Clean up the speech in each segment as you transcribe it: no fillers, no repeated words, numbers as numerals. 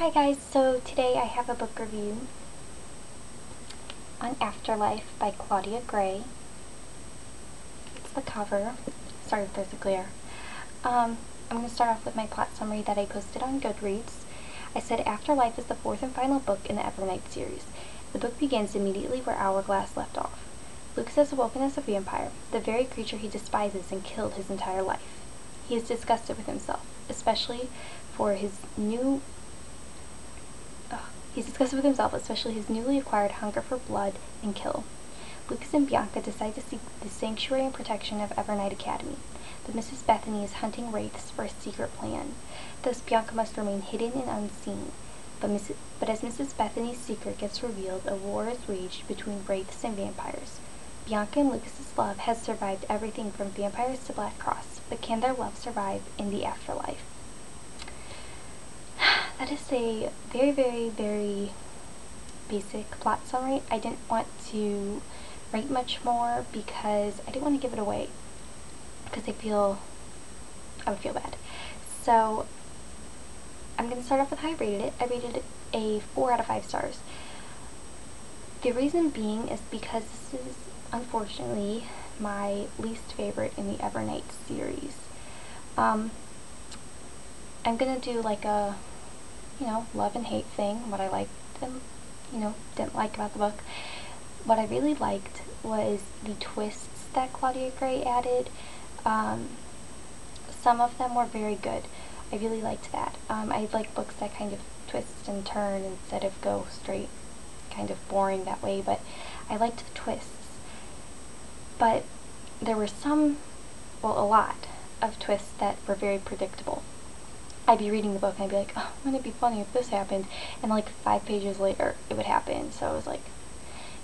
Hi guys, so today I have a book review on Afterlife by Claudia Gray. It's the cover. Sorry if there's a glare. I'm going to start off with my plot summary that I posted on Goodreads. I said Afterlife is the fourth and final book in the Evernight series. The book begins immediately where Hourglass left off. Lucas has awoken as a vampire, the very creature he despises and killed his entire life. He is disgusted with himself, especially his newly acquired hunger for blood and kill. Lucas and Bianca decide to seek the sanctuary and protection of Evernight Academy, but Mrs. Bethany is hunting wraiths for a secret plan. Thus, Bianca must remain hidden and unseen. But as Mrs. Bethany's secret gets revealed, a war is waged between wraiths and vampires. Bianca and Lucas's love has survived everything from vampires to Black Cross, but can their love survive in the afterlife? That is a very, very, very basic plot summary. I didn't want to write much more because I didn't want to give it away because I would feel bad. So I'm going to start off with how I rated it. I rated it a 4 out of 5 stars. The reason being is because this is unfortunately my least favorite in the Evernight series. I'm going to do like a love and hate thing, what I liked and, didn't like about the book. What I really liked was the twists that Claudia Gray added. Some of them were very good. I really liked that. I like books that kind of twist and turn instead of go straight, kind of boring that way, but I liked the twists. But there were a lot of twists that were very predictable. I'd be reading the book and I'd be like, oh, wouldn't it be funny if this happened? And like 5 pages later, it would happen. So I was like,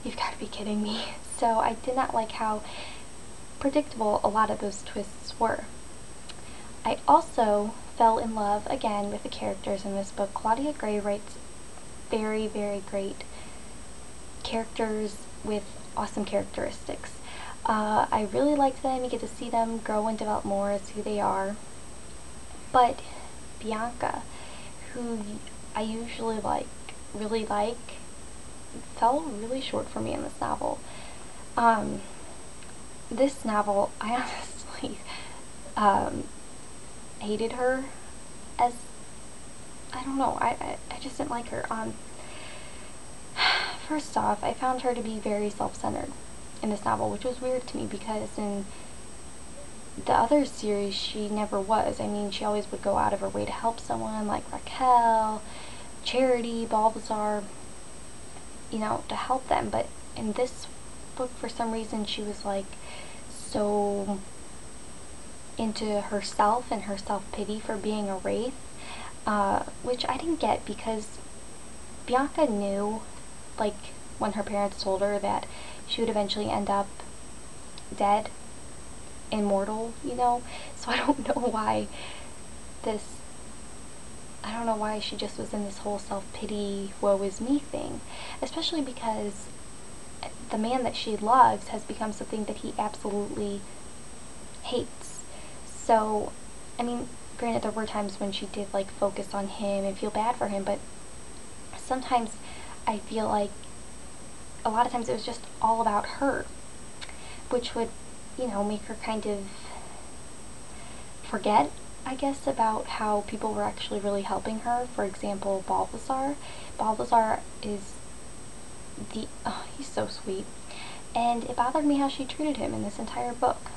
you've got to be kidding me. So I did not like how predictable a lot of those twists were. I also fell in love again with the characters in this book. Claudia Gray writes very, very great characters with awesome characteristics. I really liked them. You get to see them grow and develop more as who they are. But Bianca, who I usually really like, fell really short for me in this novel. This novel, I honestly hated her as, I don't know, I just didn't like her. First off, I found her to be very self-centered in this novel, which was weird to me because in the other series she never was. I mean, she always would go out of her way to help someone, like Raquel, Charity, Balthazar, to help them. But in this book, for some reason, she was like so into herself and her self-pity for being a wraith, which I didn't get because Bianca knew, like, when her parents told her that she would eventually end up dead, immortal, so I don't know why she just was in this whole self-pity, woe is me thing, especially because the man that she loves has become something that he absolutely hates. So, I mean, granted, there were times when she did like focus on him and feel bad for him, but sometimes I feel like a lot of times it was just all about her, which would make her kind of forget, I guess, about how people were actually really helping her. For example, Balthazar. Balthazar is he's so sweet. And it bothered me how she treated him in this entire book.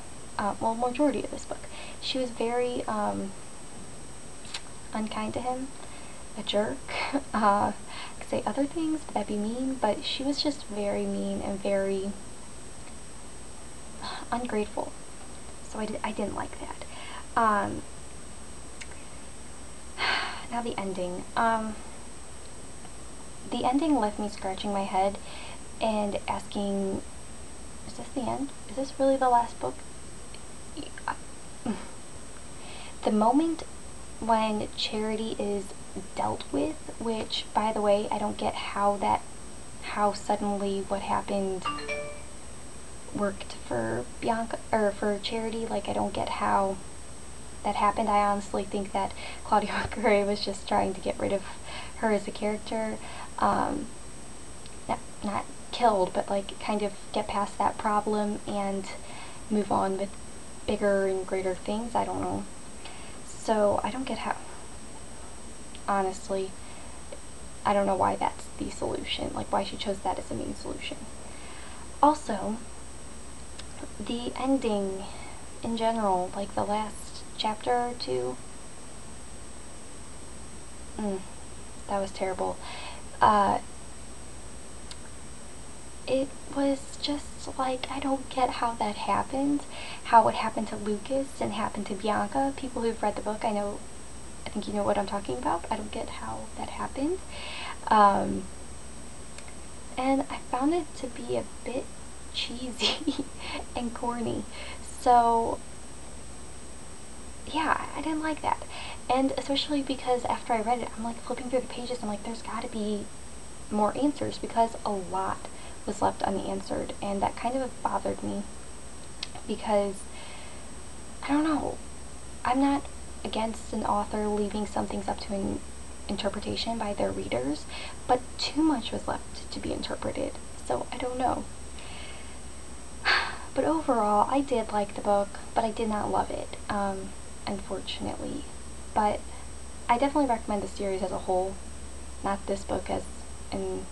Majority of this book. She was very, unkind to him. A jerk. I could say other things, but that'd be mean. But she was just very mean and very ungrateful. So I didn't like that. Now the ending. The ending left me scratching my head and asking, is this the end? Is this really the last book? The moment when Charity is dealt with, which, by the way, I don't get how suddenly what happened worked for Bianca, or for Charity. Like, I don't get how that happened. I honestly think that Claudia Gray was just trying to get rid of her as a character. Not killed, but like kind of get past that problem and move on with bigger and greater things. I don't know. So I don't get how, honestly, I don't know why that's the solution, like why she chose that as the main solution. Also, the ending in general, like the last chapter or two, that was terrible. It was just like, I don't get how that happened, how it happened to Lucas and happened to Bianca. People who've read the book, I think you know what I'm talking about. I don't get how that happened. And I found it to be a bit cheesy and corny. So, yeah, I didn't like that. And especially because after I read it, I'm like flipping through the pages, I'm like, there's gotta be more answers, because a lot was left unanswered, and that kind of bothered me, because, I don't know, I'm not against an author leaving some things up to an interpretation by their readers, but too much was left to be interpreted, so I don't know. But overall, I did like the book, but I did not love it, unfortunately. But I definitely recommend the series as a whole, not this book as an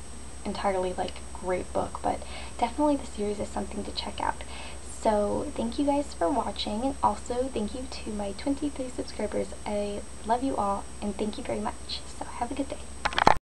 entirely like great book, but definitely the series is something to check out. So thank you guys for watching, and also thank you to my 23 subscribers. I love you all, and thank you very much. So have a good day.